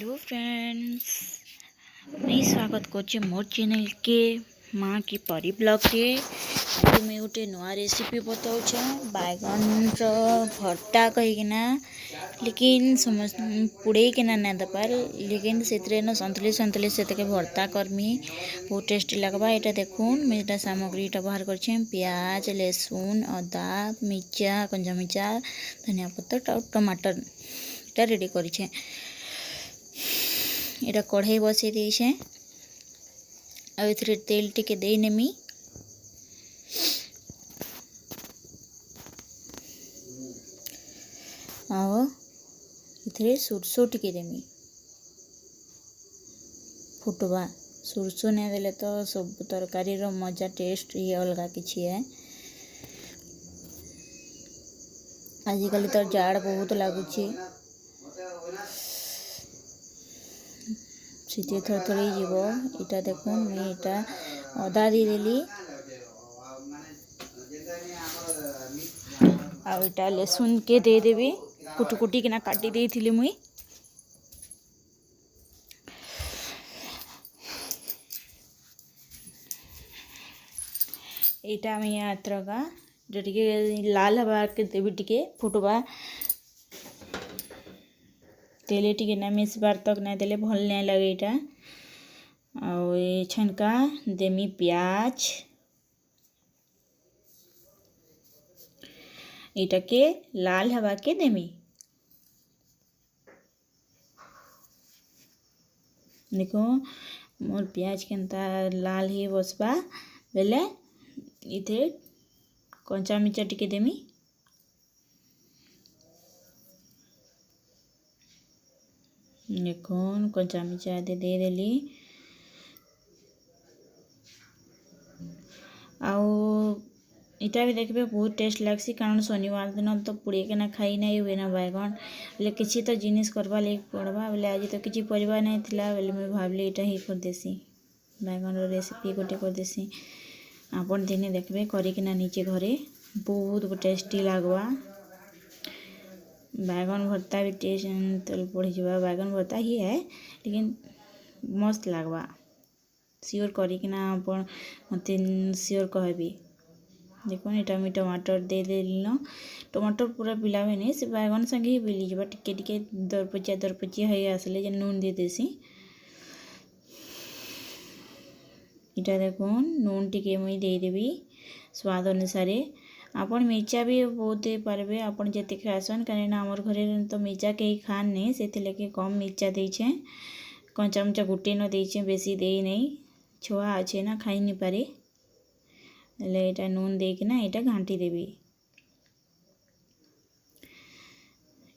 Hello friends, मैं स्वागत कर मोर चैनल के माँ की परी ब्लॉग के। आज मैं गोटे नुआ रेसिपी बताऊँ बैगन भर्ता कहीकिना, लेकिन समस्त पुड़ेकिना ना दबार, लेकिन से सन्तुली सन्तुली से भर्ता करमी बहुत टेस्टी लगवा। यहाँ देखून मैं सामग्री बाहर कर प्याज, लहसुन, अदा, मिर्चा, कंचा मिर्चा, धनिया पत्तर और टमाटर रेडी कर इटा कढ़ाई बसई देछे। आ इथरे तेल टिके दे नेमी। आओ इथरे सुरसो टिके देमी। फुटवा सुरसो नहीं देले तो सब तरकारी रो मजा टेस्ट ये अलग किछि है। आजिकल तो जाड़ बहुत लगुची, सीधे थरथरी जीवो। इटा देखून मैं इटा अदा देदेली आ इटा लहसुन के दे देवी कुटी कुटी किना काटी देइथिली मुई। इटा मैं यात्रगा जो टिके लाल हवा के देवी टिके फुटवा। तेले टिके ना मिसबार तक ना देले भल नहीं लगे। इटा और ये छनका देमी प्याज, इटा के लाल हवा के देमी। देखो मोर प्याज केनता लाल ही बसबा बेले इथे कंचा मिर्चा टिके देमी। देखो कंचा मिर्चा दे देली। आउ इटा भी देखबे बहुत टेस्ट लगसी, कारण शनिवार दिन तो पुड़े के ना खाई नहीं हुए ना बैगन बोले किसी तो जिनिस करवा ले पड़वा। बोले आज तो किसी परिवार नहीं थिला बोले मैं भावली इटा ही कर देसी बैगन रो रेसिपी गोटे कर देसी। आपन दिने देखबे करिकिना नीचे घरे बहुत टेस्टी लगवा। बैगन भरता भी टेस्ट तो पड़ जावा। बैगन भरता ही है लेकिन मस्त लगवा। सियोर करिकिना आपन मते सियोर कहबी। देखो इटा मैं टमाटर दे देलिन। टमाटर पूरा पिलावे नहीं, से बैगन संगे ही पिली जावा। टिके टिके दरपचिया है आसले जे नून दे देसी। इटा देखो नून टिके मुई दे देवी स्वाद अनुसार। आपन मिर्चा भी बहुत दे पारबे आपन जते खासन, कारण आमर घरे तो मिर्चा कहीं खान नहीं, से लेके कम मिर्चा देछे। कंचा मिर्चा गुटे न देछे, बेसी दे नहीं, छुआ अच्छे ना खाई नहीं पारे। ले इटा नून देकिना इटा घांटी देवी।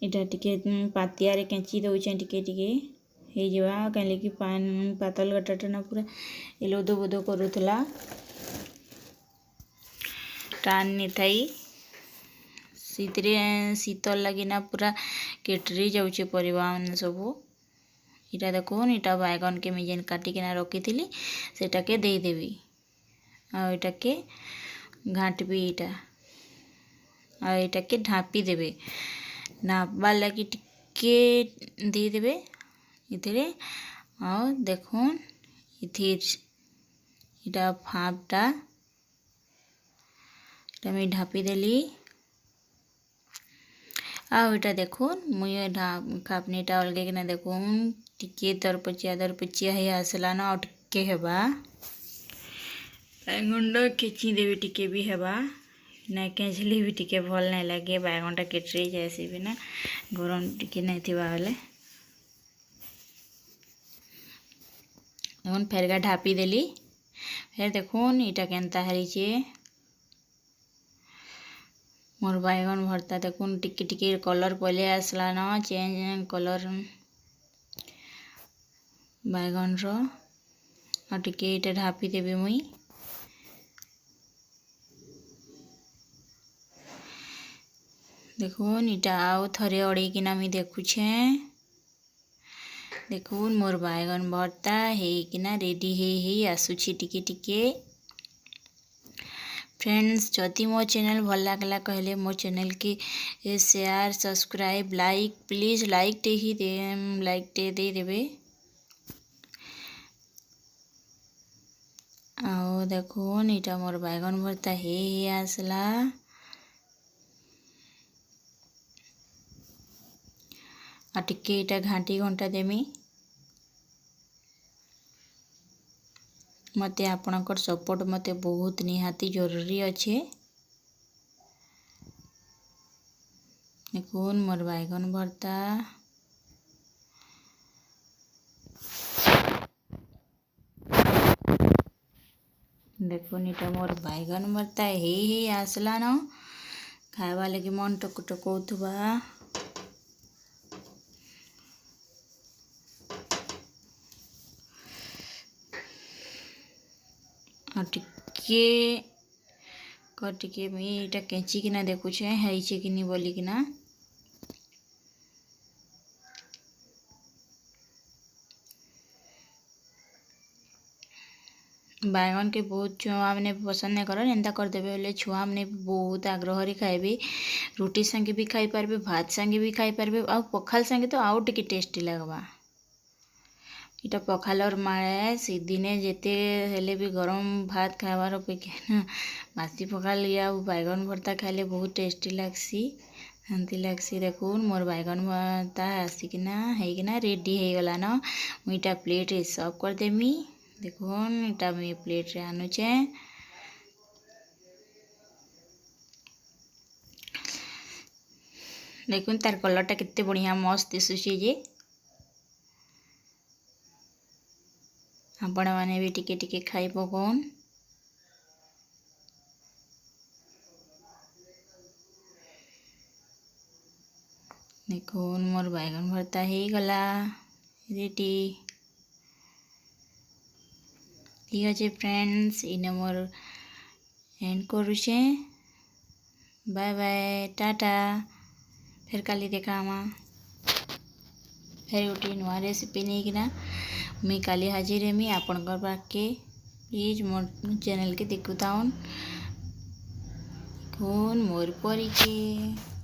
इटा टिके पातिया रे केंची दउछे टिके टिके हे जवा, कहीं कि पान पातल गटाटा ना पूरा एलोदो बोदो करूथला टान नहीं थाई। सीतरे शीतल लगिना पूरा केटरी जाऊे परिवा मन सबू। इटा देखो इटा बैगन के मिजेन काटिकिना रखी थी सेटा के दे देवी। आ इटा के घाटबी इटा आ इटा के ढापी देवे। ढापबार लगी टिके दे देवे इधरे। और देखो इथिर इटा फापटा इटा मैं ढापी देली। आउ इटा देखो मुझे खापनीटा अलगे कि ना देखो टिके दरपचिया है आसला ना और टिके हेबा। बैगन केची देवी टिके भी हेबा ना, केचली भी टिके भल नहीं लगे। बैगनटा केटरी जैसे भी ना गरम टिके नहीं थी बेले देखो फेरगा ढापी देली। फिर देखो इटा केनता हरीचे मोर बैगन भरता। देखो टिके टिके कलर पहले आसला ना चेंज कलर बैगन रो। और टिके इटा ढापी देवी मुई। देखो इटा आउ थरे अड़ेकिना मैं देखुछे। देखो मोर बैगन भरता है कि ना रेडी है आसुची टिके टिके। फ्रेंड्स जदि मो चैनल भल लागला कहले मो चैनल की share subscribe like please like टे ही दे लाइक टे दे देबे। आओ देखुन इटा मोर बैगन भरता हे आसला आ टिके इटा घाटी घंटा देमी। मते आपणकर सपोर्ट मते बहुत निहाती जरूरी अच्छे। देखुन मोर बैगन भरता देखुन इटा मोर बैगन भरता हे आसला न खावा लगी मन टक टकौथबा। टिके मुई इटा केची किना देखुछे हैचे कि नी बोली किना। बैगन के बहुत छुआ मैंने पसंद नहीं कर एंता करदेवे बोले छुआ मैंने बहुत आग्रह खाइबे। रुटी संगे भी खाई पारबे भात संगे भी खाई पारबे आ पखाल संगे तो आउ टिके टेस्टी लगवा। इटा पखालर मारे सीदिने जेते हेले भी गरम भात खाइबार अपेक्षा ना बासी पखाल या बैगन भरता खाइले बहुत टेस्टी लागसी शांति लागसी। देखुन मोर बैगन भरता आसिकिना हैकिना रेडी हो गला न मुईटा प्लेट सर्व कर देमी। देखुन इटा मुई प्लेट रे आनुचे देखुन तार कलरटा केते बढ़िया मस्त दिसुची जे आपण माने भी टिके टिके खाई पकोन। देखुन मोर बैगन भरता ही गला रेडी। ठीक अच्छे फ्रेंड्स इने मोर एंड करुचे बाय बाय टाटा फिर काली देखामा फिर गोटे नुआ रेसिपी नहीं किना मुई काली हाजिर हेमी आपणकर पाखे प्लीज मोर चैनल के देखुताउन। देखुन मोर परी के।